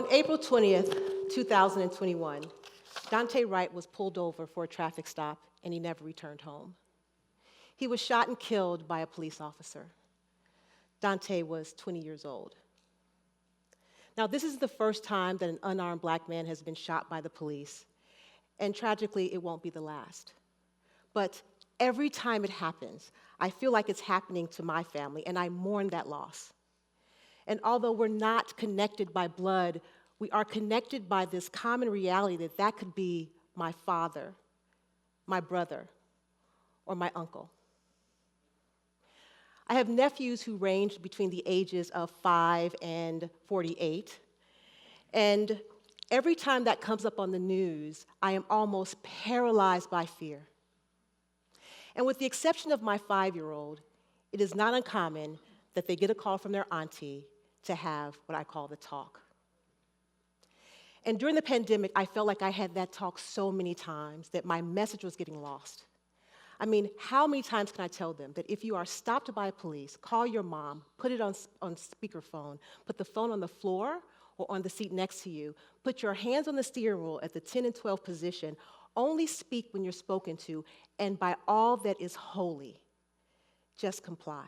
On April 20th, 2021, Dante Wright was pulled over for a traffic stop, and he never returned home. He was shot and killed by a police officer. Dante was 20 years old. Now, this is the first time that an unarmed black man has been shot by the police, and tragically, it won't be the last. But every time it happens, I feel like it's happening to my family, and I mourn that loss. And although we're not connected by blood, we are connected by this common reality that that could be my father, my brother, or my uncle. I have nephews who range between the ages of 5 and 48, and every time that comes up on the news, I am almost paralyzed by fear. And with the exception of my 5-year-old, it is not uncommon that they get a call from their auntie to have what I call the talk. And during the pandemic, I felt like I had that talk so many times that my message was getting lost. I mean, how many times can I tell them that if you are stopped by police, call your mom, put it on speakerphone, put the phone on the floor or on the seat next to you, put your hands on the steering wheel at the 10 and 12 position, only speak when you're spoken to, and by all that is holy, just comply.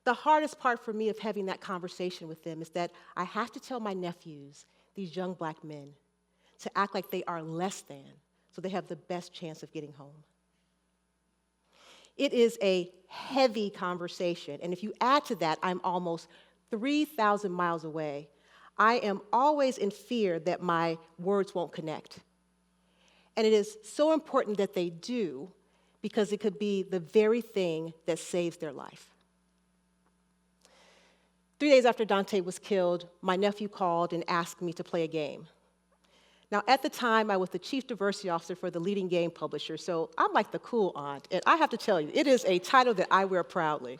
The hardest part for me of having that conversation with them is that I have to tell my nephews, these young black men, to act like they are less than, so they have the best chance of getting home. It is a heavy conversation, and if you add to that, I'm almost 3,000 miles away. I am always in fear that my words won't connect. And it is so important that they do, because it could be the very thing that saves their life. 3 days after Dante was killed, my nephew called and asked me to play a game. Now, at the time, I was the chief diversity officer for the leading game publisher, so I'm like the cool aunt, and I have to tell you, it is a title that I wear proudly.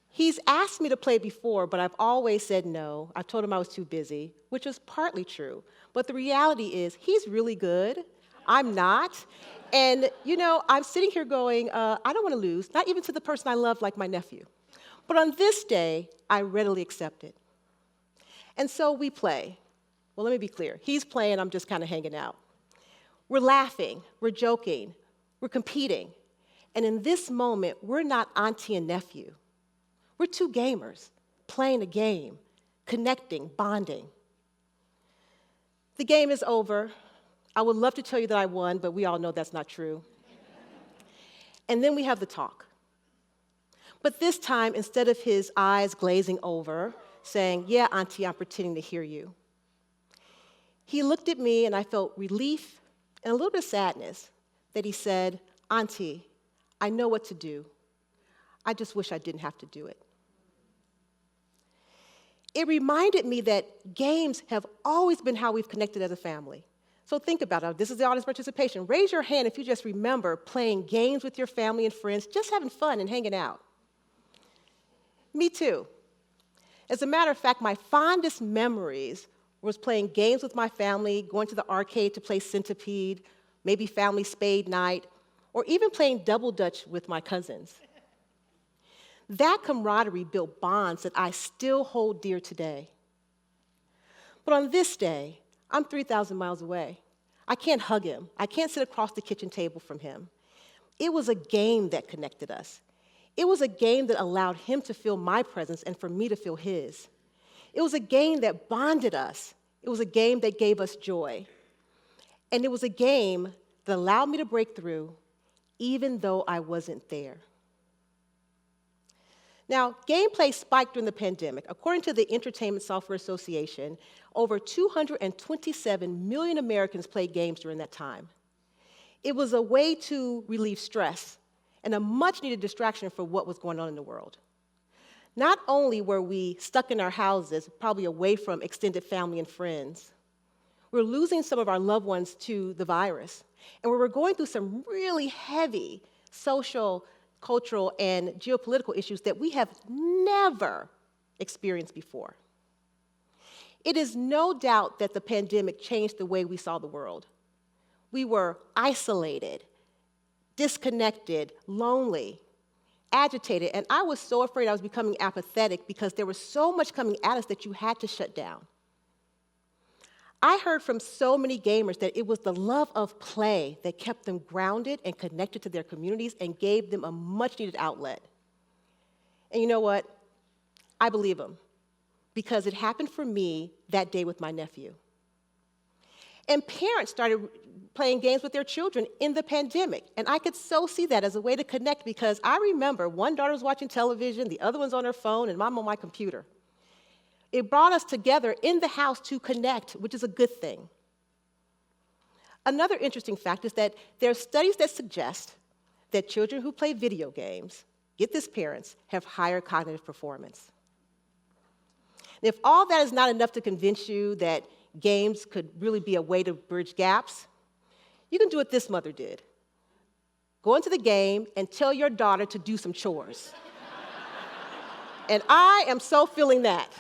He's asked me to play before, but I've always said no. I told him I was too busy, which is partly true. But the reality is, he's really good. I'm not. And, I'm sitting here going, I don't want to lose, not even to the person I love like my nephew. But on this day, I readily accept it. And so we play. Well, let me be clear. He's playing, I'm just kind of hanging out. We're laughing, we're joking, we're competing. And in this moment, we're not auntie and nephew. We're two gamers playing a game, connecting, bonding. The game is over. I would love to tell you that I won, but we all know that's not true. And then we have the talk. But this time, instead of his eyes glazing over, saying, "Yeah, auntie, I'm pretending to hear you," he looked at me, and I felt relief and a little bit of sadness that he said, "Auntie, I know what to do. I just wish I didn't have to do it." It reminded me that games have always been how we've connected as a family. So think about it. This is the audience participation. Raise your hand if you just remember playing games with your family and friends, just having fun and hanging out. Me too. As a matter of fact, my fondest memories was playing games with my family, going to the arcade to play Centipede, maybe family spade night, or even playing double dutch with my cousins. That camaraderie built bonds that I still hold dear today. But on this day, I'm 3,000 miles away. I can't hug him. I can't sit across the kitchen table from him. It was a game that connected us. It was a game that allowed him to feel my presence and for me to feel his. It was a game that bonded us. It was a game that gave us joy. And it was a game that allowed me to break through even though I wasn't there. Now, gameplay spiked during the pandemic. According to the Entertainment Software Association, over 227 million Americans played games during that time. It was a way to relieve stress and a much-needed distraction for what was going on in the world. Not only were we stuck in our houses, probably away from extended family and friends, we were losing some of our loved ones to the virus, and we were going through some really heavy social, cultural, and geopolitical issues that we have never experienced before. It is no doubt that the pandemic changed the way we saw the world. We were isolated, disconnected, lonely, agitated, and I was so afraid I was becoming apathetic because there was so much coming at us that you had to shut down. I heard from so many gamers that it was the love of play that kept them grounded and connected to their communities and gave them a much-needed outlet. And you know what? I believe them, because it happened for me that day with my nephew. And parents started playing games with their children in the pandemic. And I could so see that as a way to connect, because I remember one daughter was watching television, the other one's on her phone, and mom on my computer. It brought us together in the house to connect, which is a good thing. Another interesting fact is that there are studies that suggest that children who play video games, get this parents, have higher cognitive performance. And if all that is not enough to convince you that games could really be a way to bridge gaps, you can do what this mother did. Go into the game and tell your daughter to do some chores. And I am so feeling that.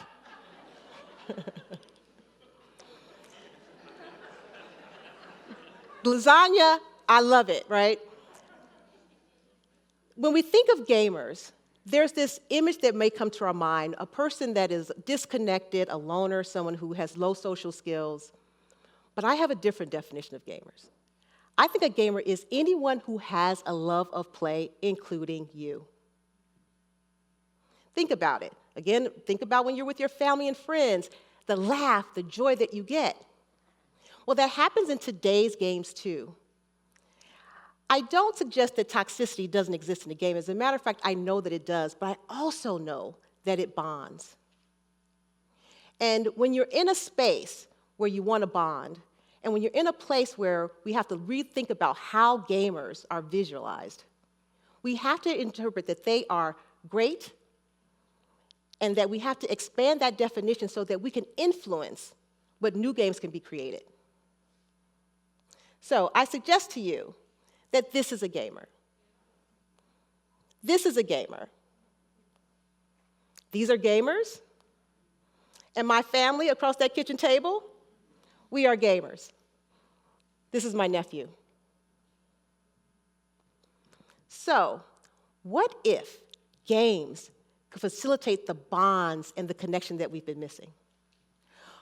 Lasagna, I love it, right? When we think of gamers, there's this image that may come to our mind, a person that is disconnected, a loner, someone who has low social skills. But I have a different definition of gamers. I think a gamer is anyone who has a love of play, including you. Think about it. Again, think about when you're with your family and friends, the laugh, the joy that you get. Well, that happens in today's games too. I don't suggest that toxicity doesn't exist in the game. As a matter of fact, I know that it does, but I also know that it bonds. And when you're in a space where you want to bond, and when you're in a place where we have to rethink about how gamers are visualized, we have to interpret that they are great, and that we have to expand that definition so that we can influence what new games can be created. So I suggest to you that this is a gamer. This is a gamer. These are gamers. And my family across that kitchen table, we are gamers. This is my nephew. So, what if games could facilitate the bonds and the connection that we've been missing?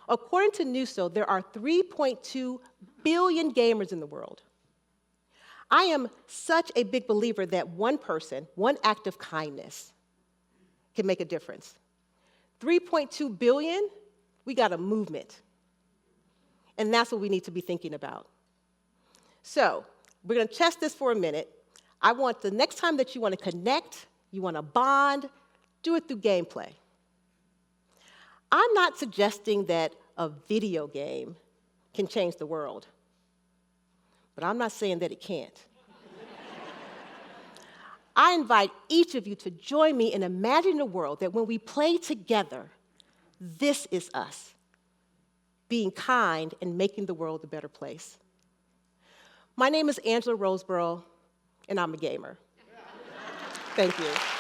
According to Newso, there are 3.2 billion gamers in the world. I am such a big believer that one person, one act of kindness, can make a difference. 3.2 billion, we got a movement. And that's what we need to be thinking about. So, we're going to test this for a minute. I want the next time that you want to connect, you want to bond, do it through gameplay. I'm not suggesting that a video game can change the world, but I'm not saying that it can't. I invite each of you to join me in imagining a world that when we play together, this is us, being kind and making the world a better place. My name is Angela Roseboro, and I'm a gamer. Thank you.